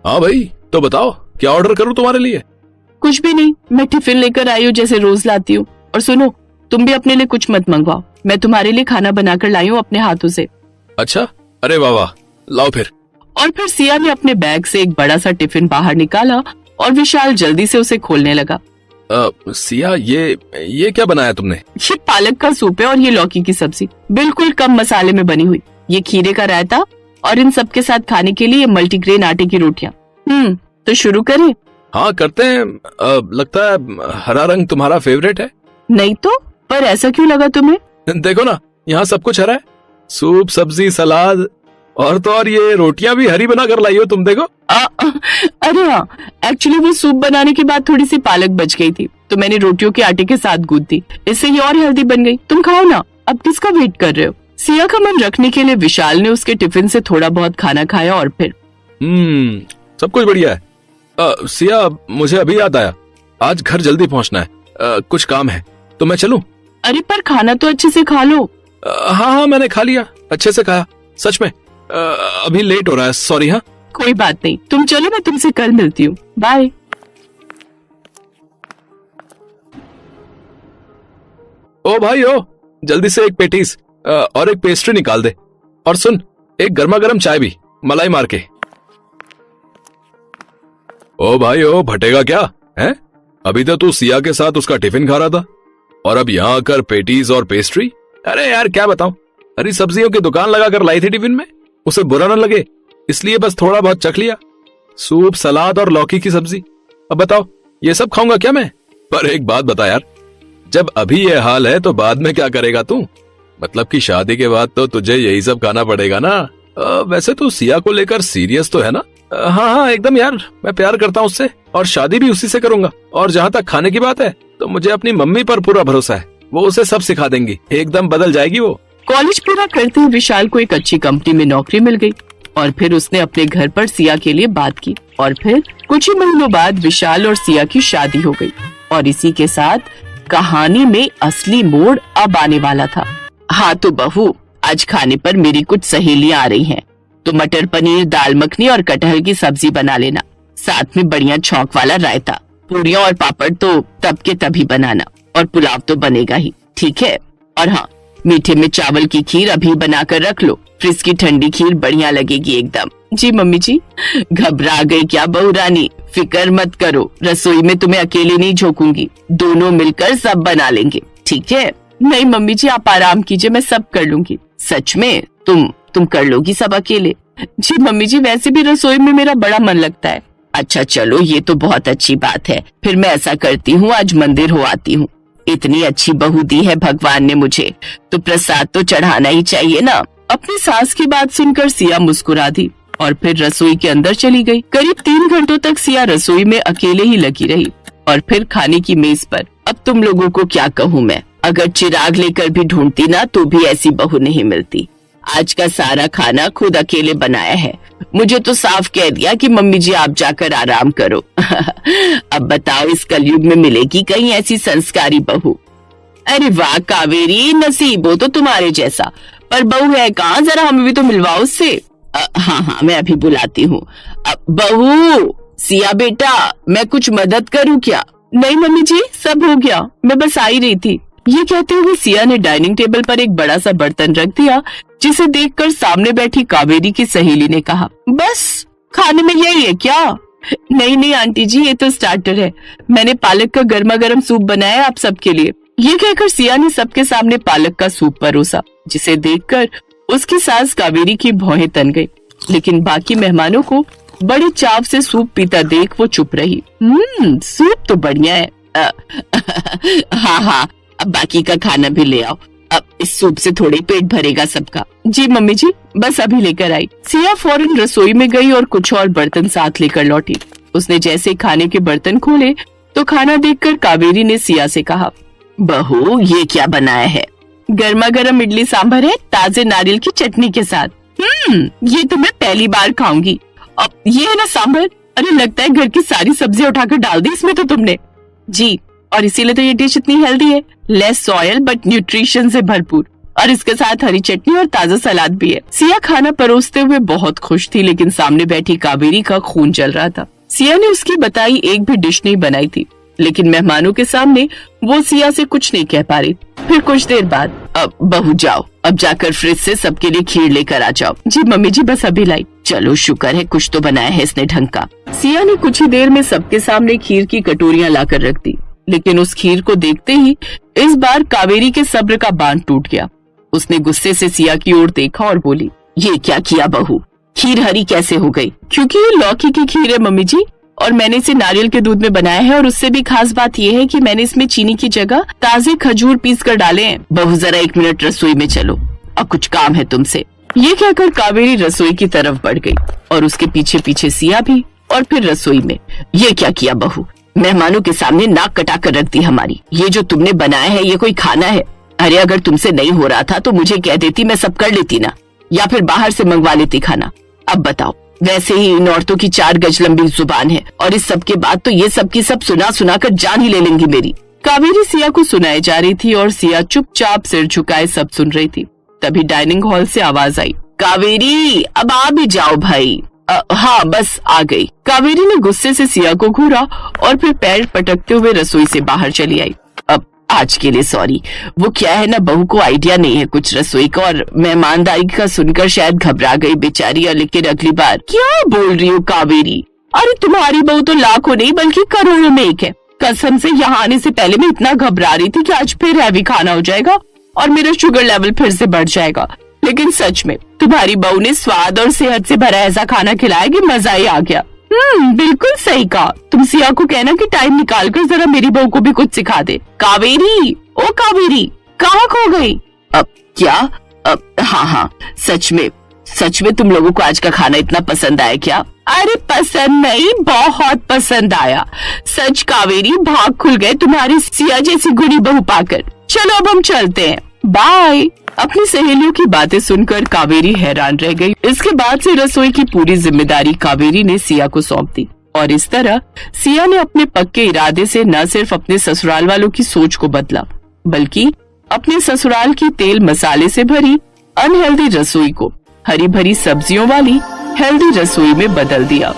हाँ भाई, तो बताओ क्या ऑर्डर करूँ तुम्हारे लिए? कुछ भी नहीं, मैं टिफिन लेकर आई हूँ जैसे रोज लाती हूँ। और सुनो, तुम भी अपने लिए कुछ मत मंगवाओ, मैं तुम्हारे लिए खाना बनाकर लाई हूँ अपने हाथों से। अच्छा, अरे वाह वाह, लाओ फिर। और फिर सिया ने अपने बैग से एक बड़ा सा टिफिन बाहर निकाला और विशाल जल्दी से उसे खोलने लगा। सिया, ये क्या बनाया तुमने? ये पालक का सूप है और ये लौकी की सब्जी, बिल्कुल कम मसाले में बनी हुई। ये खीरे का रायता और इन सब के साथ खाने के लिए मल्टीग्रेन आटे की रोटियां। तो शुरू करें? हाँ करते हैं। लगता है हरा रंग तुम्हारा फेवरेट है। नहीं तो, पर ऐसा क्यों लगा तुम्हें? देखो ना, यहाँ सब कुछ हरा है, सूप, सब्जी, सलाद और तो और ये रोटियां भी हरी बना कर लाई हो तुम, देखो। अरे हाँ, एक्चुअली वो सूप बनाने के बाद थोड़ी सी पालक बच गई थी, तो मैंने रोटियों के आटे के साथ गूंथ दी, इससे ये और हेल्दी बन गई। तुम खाओ ना, अब किसका वेट कर रहे हो? सिया का मन रखने के लिए विशाल ने उसके टिफिन से थोड़ा बहुत खाना खाया और फिर सब कुछ बढ़िया है। सिया, मुझे अभी याद आया, आज घर जल्दी पहुंचना है, कुछ काम है, तो मैं चलूं? अरे पर खाना तो अच्छे से खा लो। हाँ, मैंने खा लिया, अच्छे से खाया, सच में। अभी लेट हो रहा है, सॉरी। हाँ कोई बात नहीं, तुम चलो, मैं तुमसे कल मिलती हूँ, बाय। ओ भाई ओ, जल्दी से एक पेटीज और एक पेस्ट्री निकाल दे, और सुन, एक गर्मा गर्म चाय भी, मलाई मार के। ओ भाई ओ, भटेगा क्या है? अभी तो तू सिया के साथ उसका टिफिन खा रहा था और अब यहाँ आकर पेटीज और पेस्ट्री। अरे यार क्या बताऊं, हरी सब्जियों की दुकान लगाकर लाई थी टिफिन में, उसे बुरा न लगे इसलिए बस थोड़ा बहुत चख लिया। सूप, सलाद और लौकी की सब्जी, अब बताओ ये सब खाऊंगा क्या मैं? पर एक बात बता यार, जब अभी ये हाल है तो बाद में क्या करेगा तू? मतलब कि शादी के बाद तो तुझे यही सब खाना पड़ेगा ना। वैसे तू सिया को लेकर सीरियस तो है ना? हाँ एकदम यार, मैं प्यार करता हूँ उससे और शादी भी उसी से करूंगा। और जहाँ तक खाने की बात है तो मुझे अपनी मम्मी पर पूरा भरोसा है, वो उसे सब सिखा देंगी, एकदम बदल जाएगी वो। कॉलेज पूरा करते हुए विशाल को एक अच्छी कंपनी में नौकरी मिल गई और फिर उसने अपने घर पर सिया के लिए बात की और फिर कुछ ही महीनों बाद विशाल और सिया की शादी हो गई। और इसी के साथ कहानी में असली मोड़ अब आने वाला था। हाँ तो बहू, आज खाने पर मेरी कुछ सहेलियां आ रही हैं, तो मटर पनीर, दाल मखनी और कटहल की सब्जी बना लेना, साथ में बढ़िया छौंक वाला रायता, पूरियां और पापड़ तो तब के तभी बनाना, और पुलाव तो बनेगा ही, ठीक है? और हाँ, मीठे में चावल की खीर अभी बनाकर रख लो, फ्रिज की ठंडी खीर बढ़िया लगेगी एकदम। जी मम्मी जी। घबरा गई क्या बहू रानी? फिक्र मत करो, रसोई में तुम्हें अकेले नहीं झोंकूंगी, दोनों मिलकर सब बना लेंगे, ठीक है? नहीं मम्मी जी, आप आराम कीजिए, मैं सब कर लूंगी। सच में? तुम कर लोगी सब अकेले? जी मम्मी जी, वैसे भी रसोई में मेरा बड़ा मन लगता है। अच्छा चलो, ये तो बहुत अच्छी बात है, फिर मैं ऐसा करती हूँ, आज मंदिर हो आती हूँ। इतनी अच्छी बहू दी है भगवान ने मुझे, तो प्रसाद तो चढ़ाना ही चाहिए ना। अपनी सास की बात सुनकर सिया मुस्कुरा दी और फिर रसोई के अंदर चली गई। करीब 3 घंटों तक सिया रसोई में अकेले ही लगी रही और फिर खाने की मेज पर, अब तुम लोगों को क्या कहूँ मैं, अगर चिराग लेकर भी ढूंढती ना तो भी ऐसी बहू नहीं मिलती। आज का सारा खाना खुद अकेले बनाया है, मुझे तो साफ कह दिया कि मम्मी जी आप जाकर आराम करो। अब बताओ, इस कलयुग में मिलेगी कहीं ऐसी संस्कारी बहू? अरे वाह कावेरी, नसीब हो तो तुम्हारे जैसा, पर बहू है कहाँ, जरा हमें भी तो मिलवाओ उससे। हाँ मैं अभी बुलाती हूँ। बहू, सिया बेटा, मैं कुछ मदद करूँ क्या? नहीं मम्मी जी, सब हो गया, मैं बस आ ही रही थी। ये कहते हुए सिया ने डाइनिंग टेबल पर एक बड़ा सा बर्तन रख दिया, जिसे देखकर सामने बैठी कावेरी की सहेली ने कहा, बस खाने में यही है क्या? नहीं आंटी जी, ये तो स्टार्टर है, मैंने पालक का गर्मा गर्म सूप बनाया आप सबके लिए। ये कहकर सिया ने सबके सामने पालक का सूप परोसा, जिसे देखकर उसकी सास कावेरी की भौहें तन गई, लेकिन बाकी मेहमानों को बड़े चाव से सूप पीता देख वो चुप रही। सूप तो बढ़िया है। हाँ, अब बाकी का खाना भी ले आओ, अब इस सूप से थोड़ी पेट भरेगा सबका। जी मम्मी जी, बस अभी लेकर आई। सिया फौरन रसोई में गई और कुछ और बर्तन साथ लेकर लौटी। उसने जैसे खाने के बर्तन खोले तो खाना देखकर कावेरी ने सिया से कहा, बहू ये क्या बनाया है? गर्मा गर्म इडली सांभर है, ताजे नारियल की चटनी के साथ। ये तो मैं पहली बार खाऊंगी। अब ये है ना सांभर? अरे लगता है घर की सारी सब्जियां उठाकर डाल दी इसमें तो तुमने। जी, और इसीलिए तो ये डिश इतनी हेल्दी है, लेस ऑयल बट न्यूट्रिशन से भरपूर। और इसके साथ हरी चटनी और ताजा सलाद भी है। सिया खाना परोसते हुए बहुत खुश थी, लेकिन सामने बैठी कावेरी का खून जल रहा था। सिया ने उसकी बताई एक भी डिश नहीं बनाई थी, लेकिन मेहमानों के सामने वो सिया से कुछ नहीं कह पा रही। फिर कुछ देर बाद, अब बहू जाओ, अब जाकर फ्रिज से सबके लिए खीर लेकर आ जाओ। जी मम्मी जी, बस अभी लाई। चलो शुक्र है कुछ तो बनाया है इसने ढंग का। सिया ने कुछ ही देर में सबके सामने खीर की कटोरियां लाकर रख दी, लेकिन उस खीर को देखते ही इस बार कावेरी के सब्र का बांध टूट गया। उसने गुस्से से सिया की ओर देखा और बोली, ये क्या किया बहू, खीर हरी कैसे हो गई? क्योंकि ये लौकी की खीर है मम्मी जी, और मैंने इसे नारियल के दूध में बनाया है, और उससे भी खास बात यह है कि मैंने इसमें चीनी की जगह ताजे खजूर पीस कर डाले हैं। बहू जरा 1 मिनट रसोई में चलो, अब कुछ काम है तुमसे। ये कहकर कावेरी रसोई की तरफ बढ़ गई और उसके पीछे पीछे सिया भी, और फिर रसोई में। ये क्या किया बहू, मेहमानों के सामने नाक कटा कर रख दी हमारी। ये जो तुमने बनाया है ये कोई खाना है? अरे अगर तुमसे नहीं हो रहा था तो मुझे कह देती, मैं सब कर लेती ना, या फिर बाहर से मंगवा लेती खाना। अब बताओ, वैसे ही इन औरतों की 4 गज लंबी जुबान है, और इस सब के बाद तो ये सब की सब सुना सुना कर जान ही ले लेंगी मेरी। कावेरी सिया को सुनाई जा रही थी और सिया चुपचाप सिर झुकाए सब सुन रही थी। तभी डाइनिंग हॉल से आवाज आई, कावेरी अब आ भी जाओ भाई। हाँ बस आ गई। कावेरी ने गुस्से से सिया को घूरा और फिर पैर पटकते हुए रसोई से बाहर चली आई। अब आज के लिए सॉरी, वो क्या है ना, बहू को आइडिया नहीं है कुछ रसोई का, और मेहमानदारी का सुनकर शायद घबरा गई बेचारी। और लेकिन अगली बार क्या बोल रही हो कावेरी, अरे तुम्हारी बहू तो लाखों नहीं बल्कि करोड़ों में एक है। कसम से यहाँ आने से पहले मैं इतना घबरा रही थी कि आज फिर हैवी खाना हो जाएगा और मेरा शुगर लेवल फिर से बढ़ जाएगा, लेकिन सच में तुम्हारी बहू ने स्वाद और सेहत से भरा ऐसा खाना खिलाया कि मजा ही आ गया। बिल्कुल सही कहा। तुम सिया को कहना कि टाइम निकाल कर जरा मेरी बहू को भी कुछ सिखा दे। कावेरी, ओ कावेरी, कहाँ खो गई? अब क्या? हाँ, सच में तुम लोगों को आज का खाना इतना पसंद आया क्या? अरे पसंद नहीं, बहुत पसंद आया। सच कावेरी, भाग खुल गए तुम्हारी सिया जैसी गुणी बहू पाकर। चलो अब हम चलते हैं, बाय। अपनी सहेलियों की बातें सुनकर कावेरी हैरान रह गई। इसके बाद से रसोई की पूरी जिम्मेदारी कावेरी ने सिया को सौंप दी, और इस तरह सिया ने अपने पक्के इरादे से न सिर्फ अपने ससुराल वालों की सोच को बदला, बल्कि अपने ससुराल की तेल मसाले से भरी अनहेल्दी रसोई को हरी भरी सब्जियों वाली हेल्दी रसोई में बदल दिया।